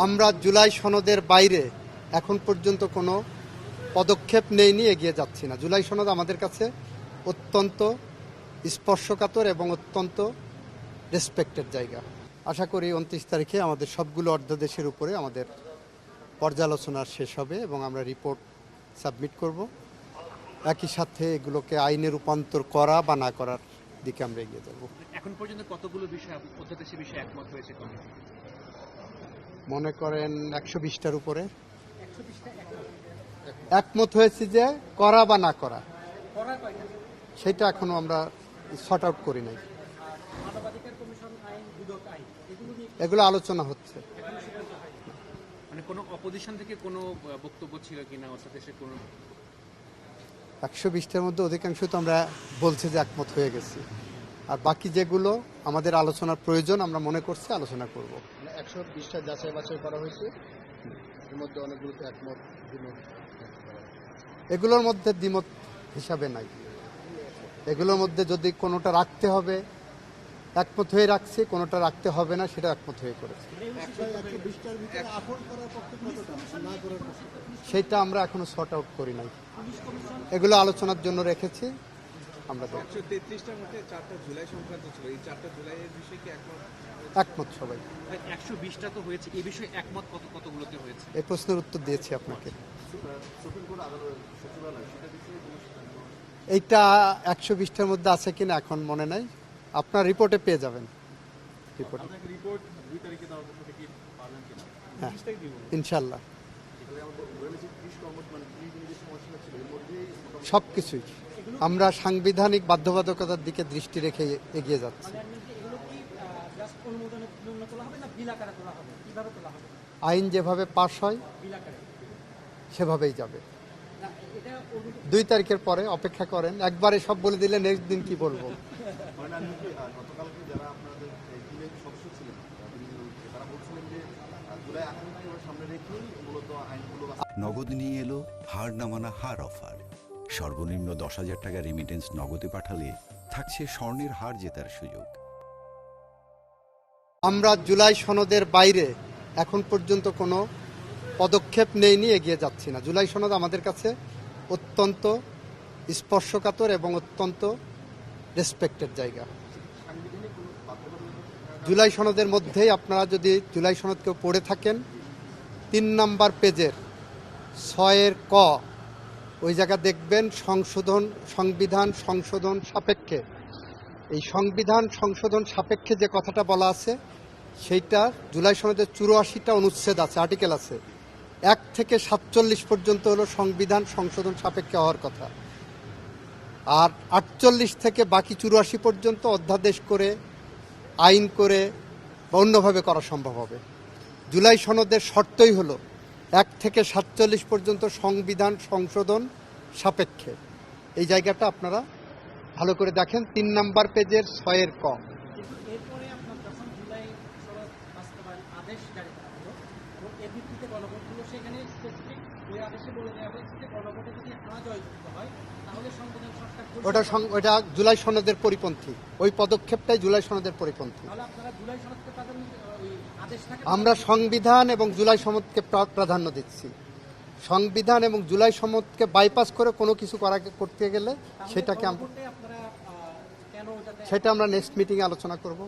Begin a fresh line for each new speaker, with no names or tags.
আমরা জুলাই সনদের বাইরে এখন পর্যন্ত কোনো পদক্ষেপ নেইনি, এগিয়ে যাচ্ছি না। জুলাই সনদ আমাদের কাছে অত্যন্ত স্পর্শকাতর এবং অত্যন্ত রেসপেক্টেড জায়গা। আশা করি 29 তারিখে আমাদের সবগুলো অর্ধদেশের উপরে আমাদের পর্যালোচনা শেষ হবে এবং আমরা রিপোর্ট সাবমিট করব। একই সাথে এগুলোকে আইনে রূপান্তর করা বা না করার দিকে আমরা এগিয়ে যাব।
এখন পর্যন্ত কতগুলো বিষয় অধ্যাদেশের বিষয়ে একমত হয়েছে কমিটি?
মনে করেন 120টার উপরে একমত হয়েছে যে করা বা না করা, সেটা এখনো আমরা সর্ট আউট করি নাই। এগুলো আলোচনা হচ্ছে।
মানে কোনো অপোজিশন থেকে কোনো বক্তব্য ছিল কিনা অধ্যাদেশের কোনো?
120টার মধ্যে অধিকাংশ তো আমরা বলছি যে একমত হয়ে গেছি, আর বাকি যেগুলো আমাদের আলোচনার প্রয়োজন আমরা মনে করছি আলোচনা করব।
120টা যাচাই বাছাই করা হয়েছে, এর মধ্যে অনেকগুলোতে একমত দ্বিমত।
এগুলোর মধ্যে দ্বিমত হিসাবে নাই। এগুলোর মধ্যে যদি কোনোটা রাখতে হবে একমত হয়ে রাখছি, কোনোটা রাখতে হবে না সেটা একমত হয়ে করেছে। সেটা আমরা এখনো সর্ট আউট করি নাই, এগুলো আলোচনার জন্য রেখেছি। আমরা
133টার মধ্যে 4টা জুলাই সংক্রান্ত ছিল, এই 4টা জুলাইয়ের বিষয়ে কি
একমত সবাই?
120টা তো হয়েছে, এই বিষয়ে একমত কতগুলোতে হয়েছে?
এই প্রশ্নের উত্তর দিয়েছি আপনাকে। এইটা 120টার মধ্যে আছে কিনা এখন মনে নাই, আপনার রিপোর্টে পেয়ে যাবেন। হ্যাঁ, ইনশাল্লাহ সব কিছুই আমরা সাংবিধানিক বাধ্যবাধকতার দিকে দৃষ্টি রেখে এগিয়ে যাচ্ছি। আইন যেভাবে পাশ হয় সেভাবেই যাবে। 2 তারিখের পরে অপেক্ষা করেন, একবারে সব বলে দিলে নেক্সট দিন কি বলবো।
নগদ নিয়ে এলো হার না মানা হার অফার। সর্বনিম্ন 10,000 টাকা রেমিটেন্স নগদে পাঠালে থাকছে স্বর্ণের হার জেতার সুযোগ।
আমরা জুলাই সনদের বাইরে এখন পর্যন্ত কোনো পদক্ষেপ নেইনি, এগিয়ে যাচ্ছি না। জুলাই সনদ আমাদের কাছে অত্যন্ত স্পর্শকাতর এবং অত্যন্ত রেসপেক্টেড জায়গা। জুলাই সনদের মধ্যেই আপনারা যদি জুলাই সনদকে পড়ে থাকেন, 3 নম্বর পেজের 6 ক ওই জায়গা দেখবেন সংবিধান সংশোধন সাপেক্ষে। এই সংবিধান সংশোধন সাপেক্ষে যে কথাটা বলা আছে সেইটা জুলাই সনদের 84টা অনুচ্ছেদ আছে, আর্টিকেল আছে। 1 থেকে 47 পর্যন্ত হলো সংবিধান সংশোধন সাপেক্ষে হওয়ার কথা, আর 48 থেকে বাকি 84 পর্যন্ত অধ্যাদেশ করে আইন করে বা অন্যভাবে করা সম্ভব হবে। জুলাই সনদের শর্তই হলো 1 থেকে 47 পর্যন্ত সংবিধান সংশোধন সাপেক্ষে। এই জায়গাটা আপনারা ভালো করে দেখেন, 3 নম্বর পেজের 6 ক। ওটা জুলাই সনদের পরিপন্থী, ওই পদক্ষেপটাই জুলাই সনদের পরিপন্থী। আমরা সংবিধান এবং জুলাই সনদকে প্রাধান্য দিচ্ছি। সংবিধান এবং জুলাই সনদকে বাইপাস করে কোনো কিছু করতে গেলে সেটা আমরা নেক্সট মিটিংয়ে আলোচনা করব।